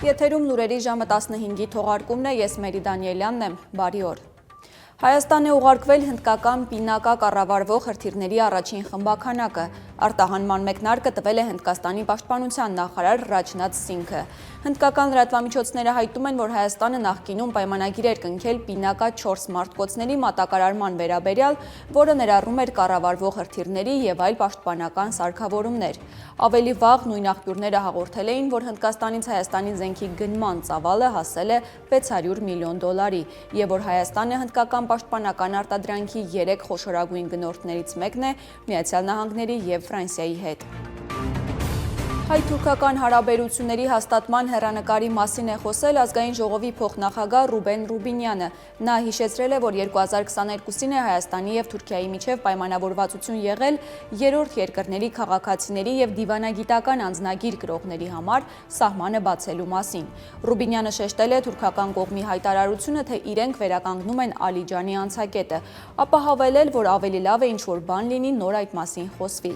Եթերում լուրերի ժամը 15-ի թողարկումն է, ես Մերի Դանիելյանն եմ, բարի օր։ Հայաստան է ուղարկվել հնդկական պինակա կառավարվող հրթիռների առաջին խմբաքանակը։ Արտահանման մեկնարկը տվել է Հնդկաստանի պաշտպանության նախարար Ռաջնաթ Սինգը։ Հնդկական լրատվամիջոցները հայտնում են, որ Հայաստանը նախկինում պայմանագիր էր կնքել պինակա 4 մարտկոցների մատակարարման վերաբերյալ, որը ներառում էր կառավարվող հրթիռների եւ այլ պաշտպանական սարքավորումներ։ Ավելի վաղ նույն աղբյուրները հաղորդել էին, որ Հնդկաստանից Հայաստանի զենքի գնման ծավալը հասել է 600 միլիոն դոլարի եւ որ Հայաստանը հնդկական պաշտպանական արտադրանքի 3 խոշորագույն գնորդներից մեկն է Միացյալ Նահանգների եւ Ֆրանսիայի հետ։ Հայ-թուրքական հարաբերությունների հաստատման հեռանկարի մասին է խոսել ազգային ժողովի փոխնախագահ Ռուբեն Ռուբինյանը։ Նա հիշեցրել է, որ 2022-ին է Հայաստանի եւ Թուրքիայի միջև պայմանավորվածություն եղել երրորդ երկրների քաղաքացիների եւ դիվանագիտական անձնագիր կրողների համար սահմանը բացելու մասին։ Ռուբինյանը շեշտել է թուրքական կողմի հայտարարությունը, թե իրենք վերականգնում են Ալիջանի անցակետը, ապա հավելել, որ ավելի լավ է ինչ-որ բան լինի, նոր այդ մասին խոսվի։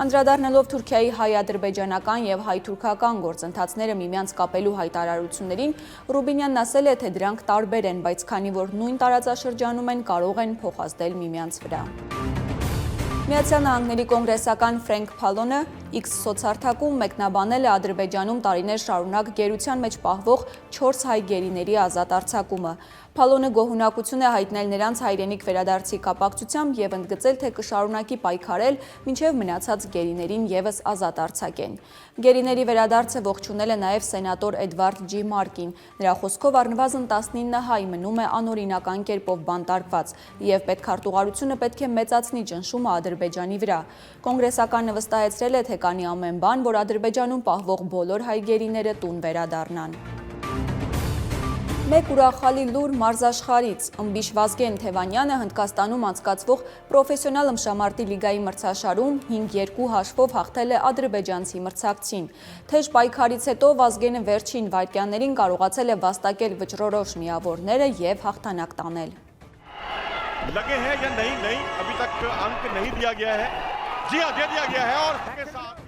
Անդրադառնալով Թուրքիայի հայ-ադրբեջանական եւ հայ-թուրքական գործընթացները միմյանց կապելու հայտարարություններին, Ռուբինյանն ասել է, թե դրանք տարբեր են, բայց քանի որ նույն տարածաշրջանում են, կարող են փոխազդել միմյանց վրա։ Միացյալ Նահանգների կոնգրեսական Ֆրենկ Փալոնը X սոցհարթակում մեկնաբանել է Ադրբեջանում տարիներ շարունակ գերության մեջ պահվող 4 հայ գերիների ազատ արձակումը։ Փալոնը գոհունակություն է հայտնել նրանց հայրենիք վերադարձի կապակցությամբ եւ ընդգծել, թե կշարունակի պայքարել, մինչեւ մնացած գերիներին եւս ազատ արձակեն։ Գերիների վերադարձը ողջունել է նաեւ սենատոր Էդվարդ Ջի Մարկին։ Նրա խոսքով առնվազն 19 հայ մնում է անօրինական կերպով բանտարկված եւ պետքարտուղարությունը պետք է մեծացնի ճնշումը Ադրբեջանի վրա։ Կոնգրեսականը վստահեցրել է, թե կանի ամեն բան, որ Ադրբեջանում պահվող բոլոր հայ գերիները տուն վերադառնան։ Մեկ ուրախալի լուր մարզաշխարհից։ Ըմբիշ Վազգեն Թևանյանը Հնդկաստանում անցկացվող պրոֆեսիոնալ ըմբշամարտի լիգայի մրցաշարում 5-2 հաշվով հաղթել է ադրբեջանցի մրցակցին։ Թեժ պայքարից հետո Վազգենը վերջին վայրկյաններին կարողացել է վաստակել վճռորոշ միավորները եւ հաղթանակ տանել։ लगे हैं या नहीं अभी तक अंक नहीं दिया गया है। जी हाँ, दे दिया गया है और इसके साथ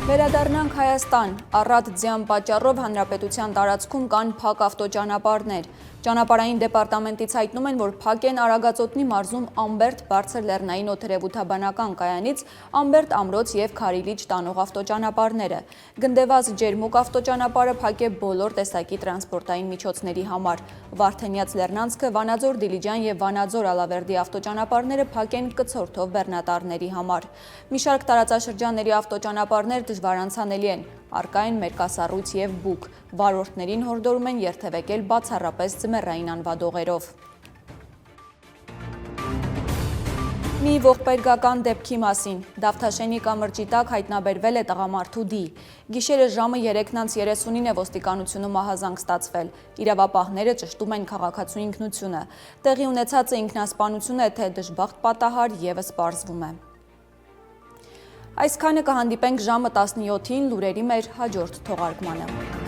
Վերադառնանք Հայաստան, առատ ձյան պատճառով հանրապետության տարածքում կան փակ ավտոճանապարհներ։ Ճանապարհային դեպարտամենտից հայտնում են, որ փակ են Արագածոտնի մարզում Ամբերտ բարձր լեռնային օդերևութաբանական կայանից Ամբերտ ամրոց եւ Քարիլիչ տանող ավտոճանապարհները։ Գնդեվազ ջերմուկ ավտոճանապարհը փակ է բոլոր տեսակի տրանսպորտային միջոցների համար։ Վարդենյաց Լեռնանցքը, Վանաձոր Դիլիջան եւ Վանաձոր Ալավերդի ավտոճանապարհները փակ են կցորդով բեռնատարների համար։ Մի շարք տարածաշրջանների ավտոճանապարհներ դժվար անցանելի են, առկա են մերկասառույց եւ բուկ, վարորդներին հորդորում են երթևեկել բացառապես ձմեռային անվադողերով։ Մի ողբերգական դեպքի մասին, Դավթաշենի կամրջի տակ հայտնաբերվել է տղամարդու դի։ Գիշերը ժամը 3:30-ին է ոստիկանությունում մահազանգ ստացվել, իրավապահները ճշտում են քաղաքացու ինքնությունը։ Տեղի ունեցածը ինքնասպանություն է, թե դժբախտ պատահար եւս պարզվում է։ Այսքանը կհանդիպենք ժամը 17-ին լուրերի մեր հաջորդ թողարկմանը։